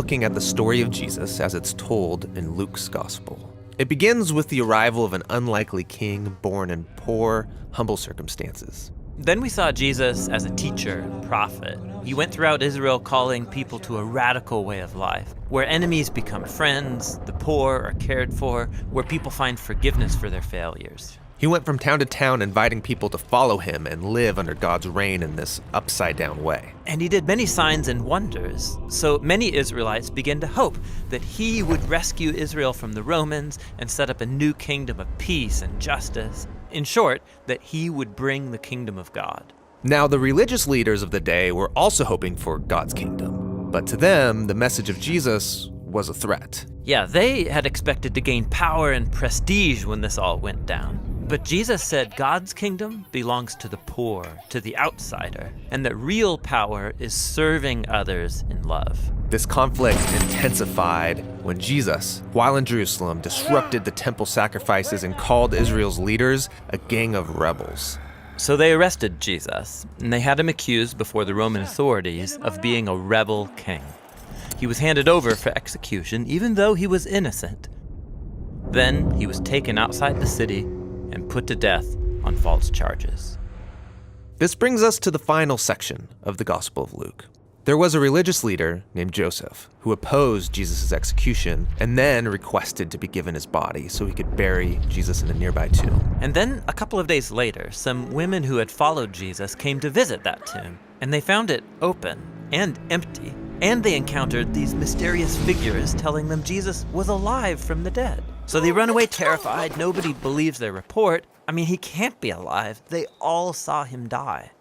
looking at the story of Jesus as it's told in Luke's gospel. It begins with the arrival of an unlikely king born in poor, humble circumstances. Then we saw Jesus as a teacher and prophet. He went throughout Israel calling people to a radical way of life, where enemies become friends, the poor are cared for, where people find forgiveness for their failures. He went from town to town inviting people to follow him and live under God's reign in this upside-down way. And he did many signs and wonders, so many Israelites began to hope that he would rescue Israel from the Romans and set up a new kingdom of peace and justice. In short, that he would bring the kingdom of God. Now, the religious leaders of the day were also hoping for God's kingdom, but to them, the message of Jesus was a threat. Yeah, they had expected to gain power and prestige when this all went down. But Jesus said God's kingdom belongs to the poor, to the outsider, and that real power is serving others in love. This conflict intensified when Jesus, while in Jerusalem, disrupted the temple sacrifices and called Israel's leaders a gang of rebels. So they arrested Jesus, and they had him accused before the Roman authorities of being a rebel king. He was handed over for execution, even though he was innocent. Then he was taken outside the city and put to death on false charges. This brings us to the final section of the Gospel of Luke. There was a religious leader named Joseph who opposed Jesus' execution and then requested to be given his body so he could bury Jesus in a nearby tomb. And then a couple of days later, some women who had followed Jesus came to visit that tomb, and they found it open and empty, and they encountered these mysterious figures telling them Jesus was alive from the dead. So they run away terrified. Nobody believes their report. I mean, he can't be alive. They all saw him die.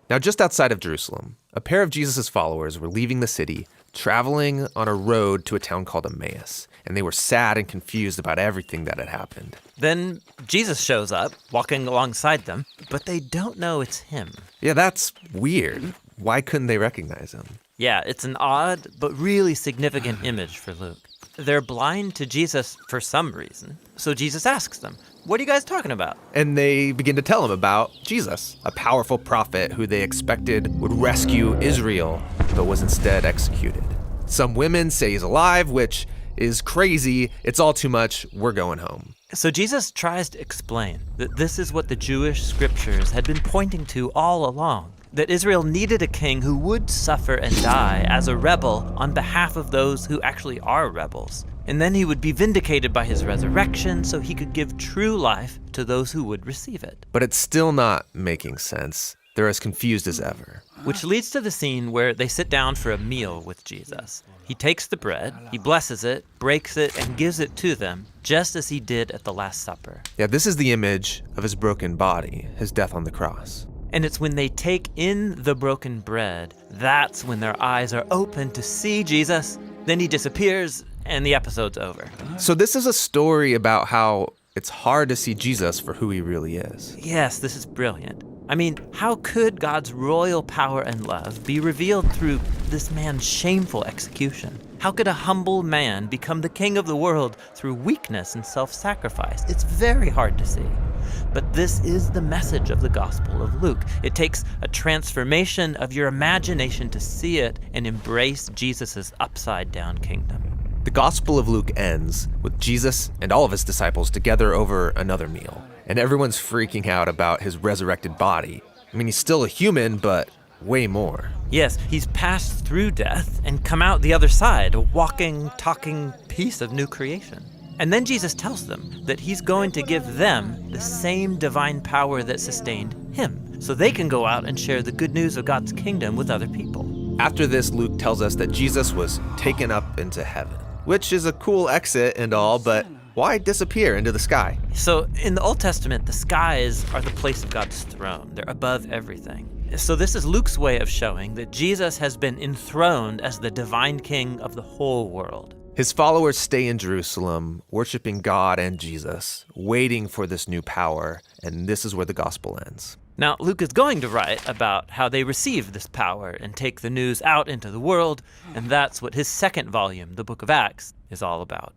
Now, just outside of Jerusalem, a pair of Jesus' followers were leaving the city, traveling on a road to a town called Emmaus, and they were sad and confused about everything that had happened. Then Jesus shows up, walking alongside them, but they don't know it's him. Yeah, that's weird. Why couldn't they recognize him? Yeah, it's an odd but really significant image for Luke. They're blind to Jesus for some reason. So Jesus asks them, "What are you guys talking about?" And they begin to tell him about Jesus, a powerful prophet who they expected would rescue Israel, but was instead executed. Some women say he's alive, which is crazy. It's all too much. We're going home. So Jesus tries to explain that this is what the Jewish scriptures had been pointing to all along, that Israel needed a king who would suffer and die as a rebel on behalf of those who actually are rebels. And then he would be vindicated by his resurrection so he could give true life to those who would receive it. But it's still not making sense. They're as confused as ever. Which leads to the scene where they sit down for a meal with Jesus. He takes the bread, he blesses it, breaks it, and gives it to them, just as he did at the Last Supper. Yeah, this is the image of his broken body, his death on the cross. And it's when they take in the broken bread, that's when their eyes are open to see Jesus. Then he disappears, and the episode's over. So this is a story about how it's hard to see Jesus for who he really is. Yes, this is brilliant. I mean, how could God's royal power and love be revealed through this man's shameful execution? How could a humble man become the king of the world through weakness and self-sacrifice? It's very hard to see. But this is the message of the Gospel of Luke. It takes a transformation of your imagination to see it and embrace Jesus' upside-down kingdom. The Gospel of Luke ends with Jesus and all of his disciples together over another meal. And everyone's freaking out about his resurrected body. I mean, he's still a human, but way more. Yes, he's passed through death and come out the other side, a walking, talking piece of new creation. And then Jesus tells them that he's going to give them the same divine power that sustained him, so they can go out and share the good news of God's kingdom with other people. After this, Luke tells us that Jesus was taken up into heaven, which is a cool exit and all, but why disappear into the sky? So in the Old Testament, the skies are the place of God's throne. They're above everything. So this is Luke's way of showing that Jesus has been enthroned as the divine king of the whole world. His followers stay in Jerusalem, worshiping God and Jesus, waiting for this new power, and this is where the gospel ends. Now, Luke is going to write about how they receive this power and take the news out into the world, and that's what his second volume, the book of Acts, is all about.